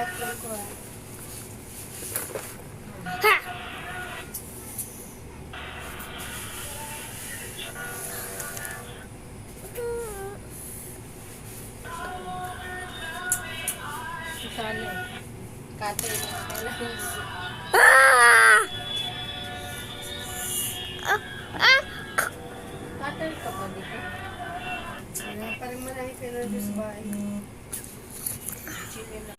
Kaplan ko ah. Ha! Sana eh. Katay na. Ah! Ah! Katay ka ba dito? Parang marami pero sa bahay. Chicken na.